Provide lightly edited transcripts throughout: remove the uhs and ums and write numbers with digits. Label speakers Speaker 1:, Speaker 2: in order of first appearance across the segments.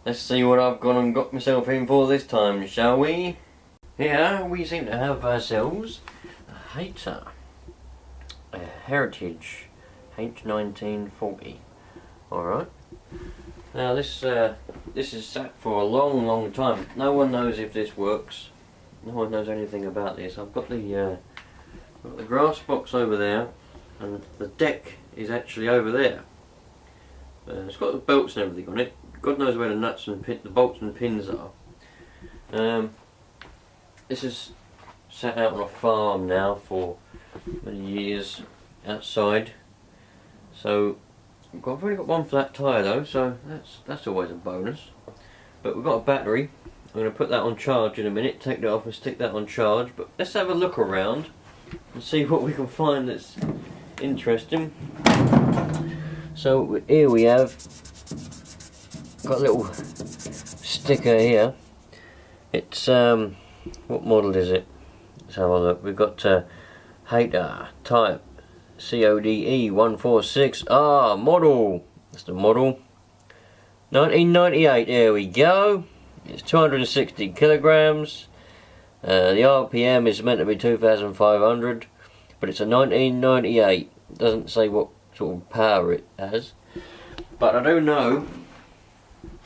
Speaker 1: Let's see what I've gone and got myself in for this time, shall we? Here we seem to have ourselves a Hayter, a Heritage H1940. Alright. Now this is sat for a long time. No one knows if this works. No one knows anything about this. I've got the grass box over there, and the deck is actually over there. It's got the belts and everything on it. God knows where the nuts and the bolts and pins are. This is sat out on a farm now for many years outside. So I've only got one flat tyre though, so that's always a bonus. But we've got a battery. I'm going to put that on charge in a minute, take that off and stick that on charge. But let's have a look around and see what we can find that's interesting. So here we have got a little sticker here. It's what model is it? Let's have a look. We've got Hayter type CODE 146R model. That's the model. 1998. There we go. It's 260 kilograms. The RPM is meant to be 2,500, but it's a 1998. It doesn't say what sort of power it has, but I do know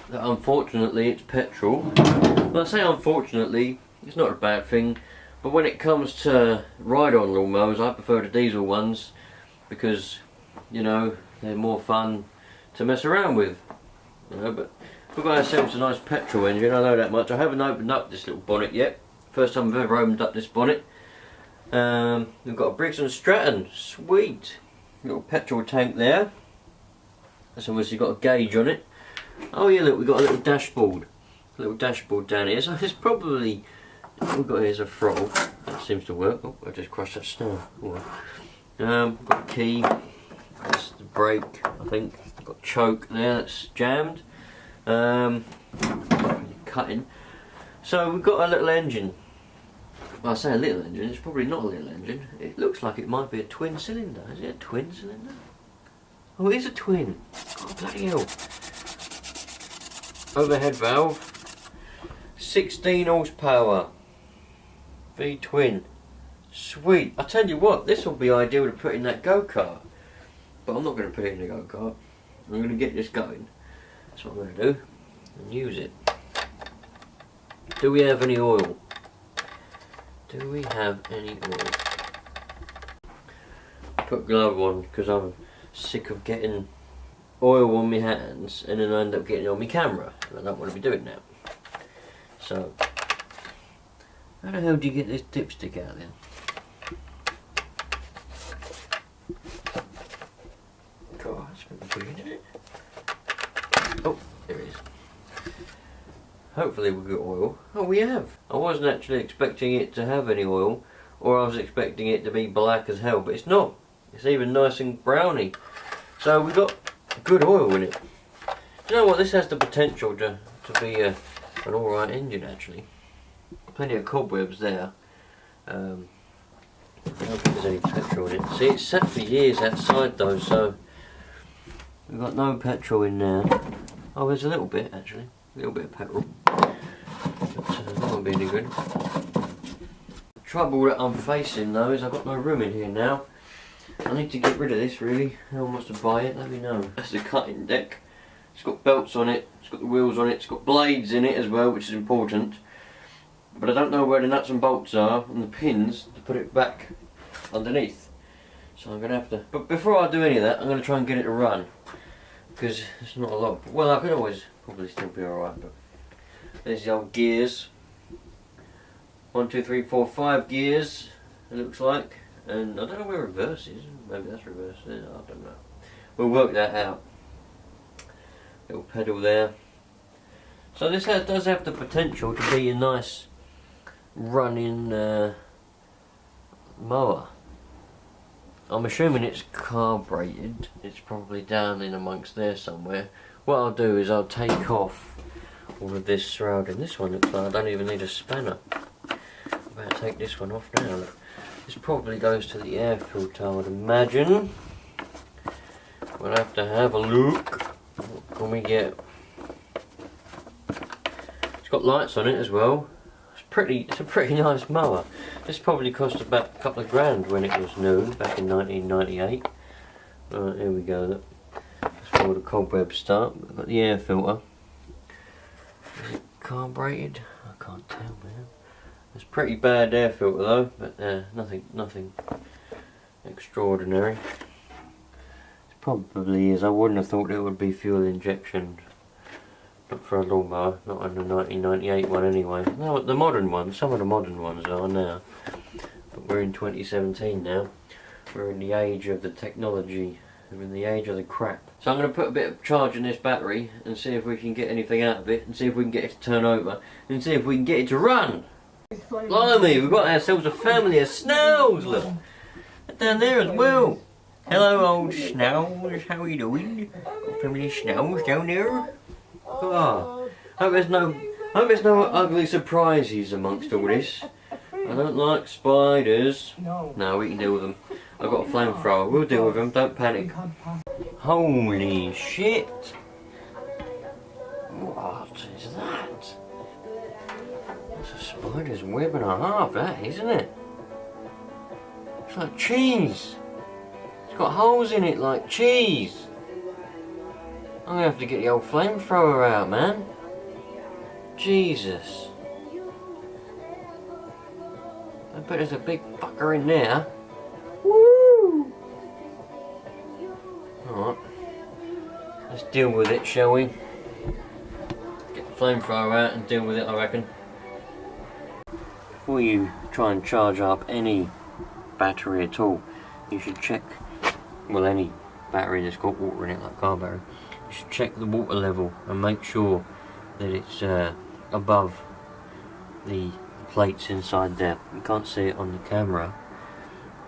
Speaker 1: that unfortunately it's petrol. Well, I say unfortunately, it's not a bad thing, but when it comes to ride-on lawnmowers, I prefer the diesel ones because, you know, they're more fun to mess around with. You know, but we've got ourselves a nice petrol engine, I know that much. I haven't opened up this little bonnet yet. First time I've ever opened up this bonnet. We've got a Briggs & Stratton, sweet. Little petrol tank there. That's obviously got a gauge on it. Oh yeah, look, we've got a little dashboard. A little dashboard down here. So it's probably, what we've got here is a throttle. That seems to work. Oh, I just crushed that snow. Got a key. That's the brake, I think. Got choke there, that's jammed. Cutting. So we've got a little engine. Well, I say a little engine, it's probably not a little engine. It looks like it might be a twin cylinder. Is it a twin cylinder? Oh, it is a twin. Oh, bloody hell. Overhead valve. 16 horsepower. V-twin. Sweet. I tell you what, this will be ideal to put in that go-kart. But I'm not going to put it in the go-kart. I'm going to get this going. That's what I'm going to do. And use it. Do we have any oil? Do we have any oil? Put a glove on because I'm sick of getting oil on my hands and then I end up getting it on my camera. And I don't want to be doing that. So, how the hell do you get this dipstick out then? God, that's going to be weird, isn't it? Oh, there it is. Hopefully we've got oil. Oh, we have. I wasn't actually expecting it to have any oil, or I was expecting it to be black as hell, but it's not. It's even nice and browny. So we've got good oil in it. Do you know what? This has the potential to be an alright engine actually. Plenty of cobwebs there. I don't think there's any petrol in it. See, it's sat for years outside though, so we've got no petrol in there. Oh, there's a little bit actually. A little bit of petrol. But that won't be any good. The trouble that I'm facing though is I've got no room in here now. I need to get rid of this really. Who wants to buy it? Let me know. That's the cutting deck. It's got belts on it, it's got the wheels on it, it's got blades in it as well, which is important. But I don't know where the nuts and bolts are and the pins to put it back underneath. So I'm going to have to... But before I do any of that, I'm going to try and get it to run. Because it's not a lot. Well, I could always probably still be alright, but... There's the old gears. 1, 2, 3, 4, 5 gears, it looks like. And I don't know where reverse is. Maybe that's reverse. I don't know. We'll work that out. Little pedal there. So this does have the potential to be a nice running mower. I'm assuming it's carbureted. It's probably down in amongst there somewhere. What I'll do is I'll take off all of this surrounding. This one looks like I don't even need a spanner. I better take this one off now. Look. This probably goes to the air filter, I would imagine. We'll have to have a look. What can we get? got lights on it as well. It's a pretty nice mower. This probably cost about a couple of grand when it was new, back in 1998. Right, here we go. Look. That's where all the cobwebs start. We've got the air filter. Is it carbureted? I can't tell, man. It's pretty bad air filter though, but nothing extraordinary. It probably is. I wouldn't have thought it would be fuel injection. Not for a lawnmower, not on the 1998 one anyway. No, the modern ones, some of the modern ones are now. But we're in 2017 now. We're in the age of the technology. We're in the age of the crap. So I'm going to put a bit of charge in this battery and see if we can get anything out of it, and see if we can get it to turn over, and see if we can get it to run. Blimey, we've got ourselves a family of snails, look. Down there as well. Hello old snails, how are you doing? Got family of snails down there. Oh, hope there's no ugly surprises amongst all this. I don't like spiders. No, we can deal with them. I've got a flamethrower. We'll deal with them. Don't panic. Holy shit! What is that? It's a spider's web and a half, that, isn't it? It's like cheese. It's got holes in it like cheese. I'm gonna have to get the old flamethrower out, man. Jesus. I bet there's a big fucker in there. Woo! Alright. Let's deal with it, shall we? Get the flamethrower out and deal with it, I reckon. Before you try and charge up any battery at all, you should check, well, any battery that's got water in it, like car battery. You should check the water level and make sure that it's above the plates inside there. You can't see it on the camera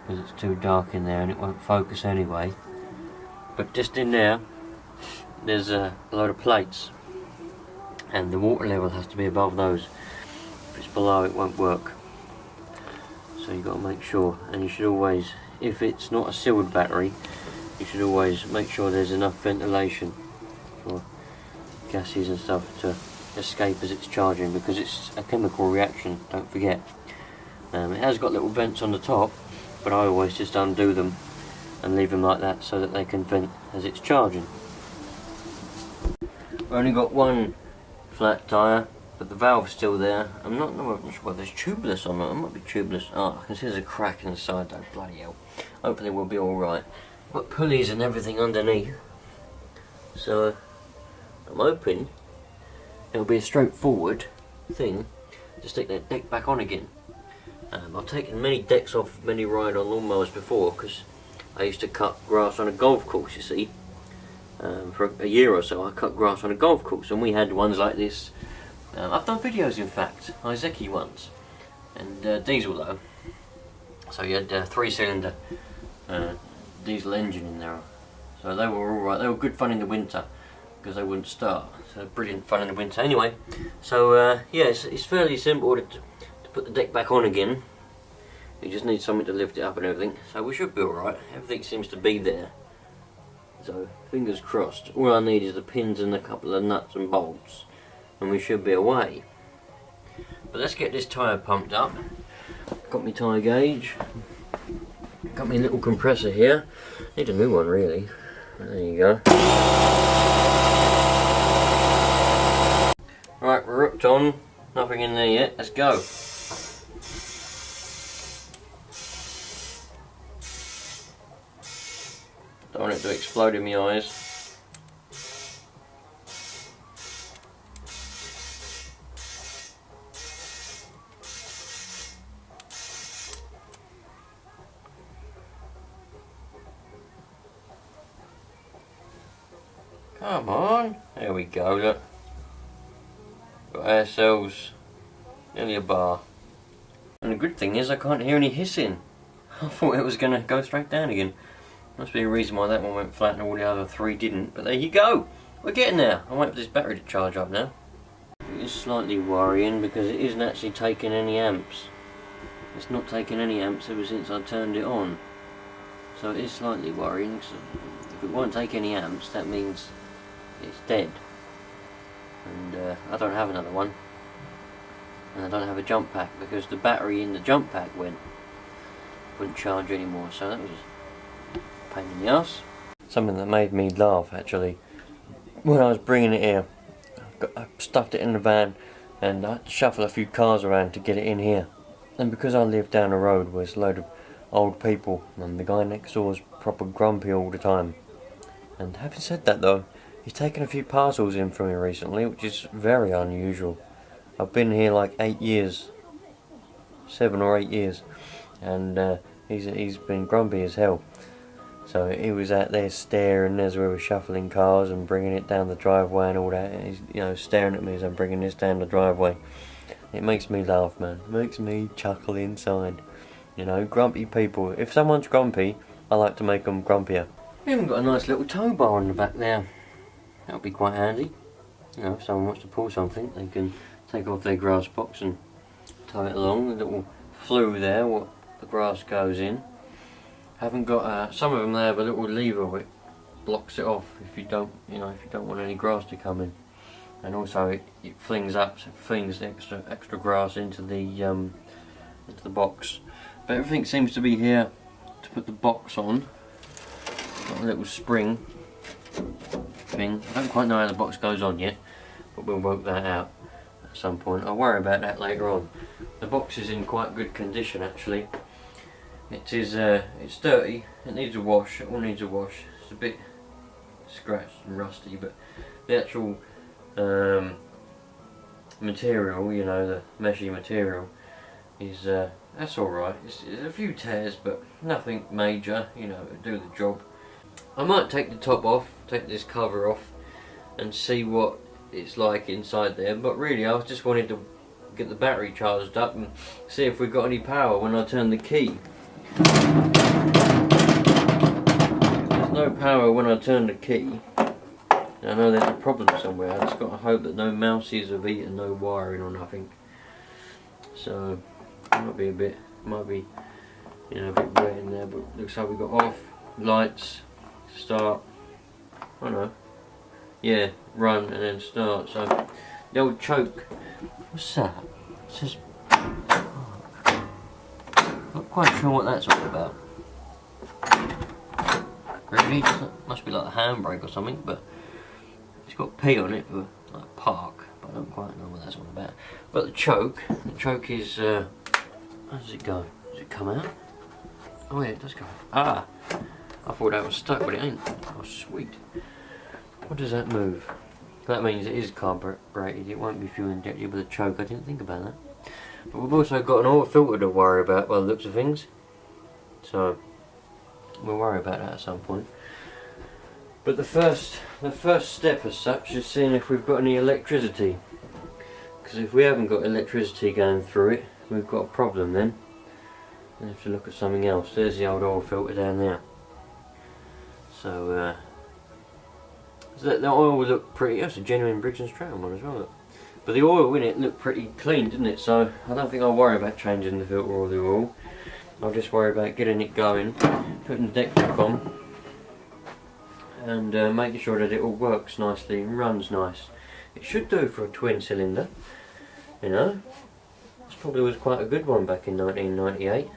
Speaker 1: because it's too dark in there and it won't focus anyway. But just in there, there's a load of plates, and the water level has to be above those. If it's below, it won't work. So you've got to make sure, and you should always, if it's not a sealed battery, you should always make sure there's enough ventilation for gases and stuff to escape as it's charging, because it's a chemical reaction, don't forget. It has got little vents on the top, but I always just undo them and leave them like that so that they can vent as it's charging. We've only got one flat tyre, but the valve's still there. I'm not sure whether there's tubeless or not. It might be tubeless. Oh, I can see there's a crack in the side though, bloody hell. Hopefully we'll be alright. Got pulleys and everything underneath, so I'm hoping it'll be a straightforward thing to stick that deck back on again. I've taken many decks off many ride on lawnmowers before, because I used to cut grass on a golf course, you see. For a year or so I cut grass on a golf course, and we had ones like this. I've done videos, in fact, Iseki ones, and diesel though. So you had a 3-cylinder diesel engine in there, so they were alright. They were good fun in the winter because they wouldn't start, so brilliant fun in the winter anyway. So yeah, it's fairly simple to put the deck back on again. You just need something to lift it up and everything, so we should be alright. Everything seems to be there, so fingers crossed. All I need is the pins and a couple of nuts and bolts, and we should be away. But let's get this tyre pumped up. Got my tyre gauge, got my little compressor here. Need a new one really. There you go. Right, we're hooked on. Nothing in there yet. Let's go. Don't want it to explode in my eyes. Come on, there we go, look. Got ourselves nearly a bar. And the good thing is I can't hear any hissing. I thought it was going to go straight down again. Must be a reason why that one went flat and all the other three didn't, but there you go. We're getting there. I'm waiting for this battery to charge up now. It is slightly worrying because it isn't actually taking any amps. It's not taking any amps ever since I turned it on. So it is slightly worrying. So if it won't take any amps, that means it's dead. And I don't have another one. and I don't have a jump pack because the battery in the jump pack wouldn't charge anymore, so that was a pain in the ass. Something that made me laugh actually, when I was bringing it here, I stuffed it in the van and I had to shuffle a few cars around to get it in here. And because I live down the road where there's a load of old people and the guy next door is proper grumpy all the time. And having said that though, he's taken a few parcels in for me recently, which is very unusual. I've been here like 8 years, 7 or 8 years, and he's been grumpy as hell. So he was out there staring as we were shuffling cars and bringing it down the driveway and all that. And he's, you know, staring at me as I'm bringing this down the driveway. It makes me laugh, man. It makes me chuckle inside. You know, grumpy people. If someone's grumpy, I like to make them grumpier. We even got a nice little tow bar on the back there. That'll be quite handy. You know, if someone wants to pull something, they can take off their grass box and tow it along. The little flue there, what the grass goes in. Haven't got some of them. They have a little lever which blocks it off if you don't, you know, if you don't want any grass to come in. And also it flings up, so it flings the extra grass into the box. But everything seems to be here to put the box on. Got a little spring thing. I don't quite know how the box goes on yet, but we'll work that out at some point. I'll worry about that later on. The box is in quite good condition actually. It is, it's dirty, it needs a wash, it all needs a wash. It's a bit scratched and rusty, but the actual material, you know, the meshy material, is, that's alright. It's a few tears, but nothing major, you know, it'll do the job. I might take the top off, take this cover off, and see what it's like inside there, but really I just wanted to get the battery charged up and see if we got any power when I turn the key. If there's no power when I turn the key, I know there's a problem somewhere. I just got to hope that no mouses have eaten no wiring or nothing. So it might be a bit, you know, a bit wet in there, but looks like we've got off, lights, start, I don't know, yeah, run and then start. So the old choke, what's that? It says, not quite sure what that's all about. Really, must be like a handbrake or something, but it's got P on it for like park, but I don't quite know what that's all about. But the choke is, how does it go? Does it come out? Oh yeah, it does go out. Ah, I thought that was stuck, but it ain't. Oh sweet. What does that move? That means it is carbureted, it won't be fuel injected with a choke. I didn't think about that. But we've also got an oil filter to worry about by the looks of things. So we'll worry about that at some point. But the first step as such is seeing if we've got any electricity. Because if we haven't got electricity going through it, we've got a problem then. We have to look at something else. There's the old oil filter down there. So that oil will look pretty. That's a genuine Briggs & Stratton one as well. Look. But the oil in it looked pretty clean, didn't it? So I don't think I'll worry about changing the filter or the oil. I'll just worry about getting it going, putting the deck back on, and making sure that it all works nicely and runs nice. It should do for a twin cylinder, you know. This probably was quite a good one back in 1998.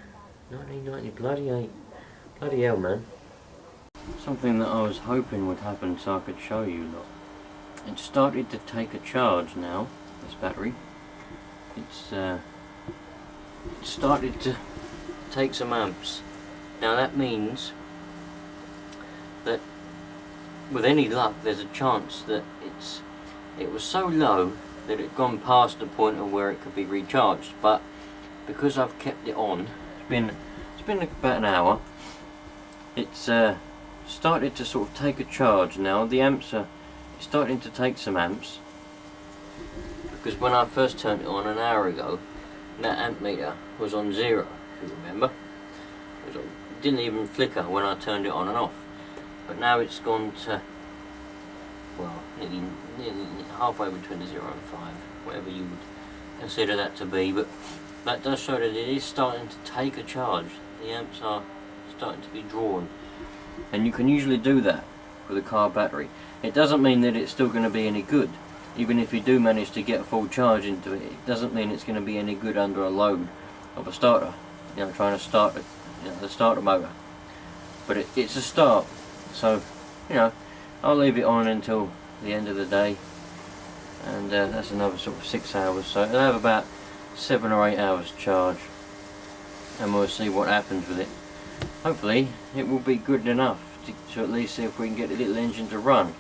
Speaker 1: 1990, bloody hell, man. Something that I was hoping would happen so I could show you lot. It started to take a charge now, this battery. It's started to take some amps. Now that means that with any luck there's a chance that it was so low that it had gone past the point of where it could be recharged, but because I've kept it on, it's been about an hour, it's started to sort of take a charge now. The amps are starting to take some amps, because when I first turned it on an hour ago, that amp meter was on 0, if you remember. It didn't even flicker when I turned it on and off, but now it's gone to, well, nearly halfway between the 0 and 5, whatever you would consider that to be. But that does show that it is starting to take a charge. The amps are starting to be drawn, and you can usually do that with a car battery. It doesn't mean that it's still going to be any good, even if you do manage to get a full charge into it, it doesn't mean it's going to be any good under a load of a starter, you know, trying to start the starter motor. But it's a start, so you know, I'll leave it on until the end of the day, and that's another sort of 6 hours, so it'll have about 7 or 8 hours charge, and we'll see what happens with it. Hopefully it will be good enough to at least see if we can get the little engine to run.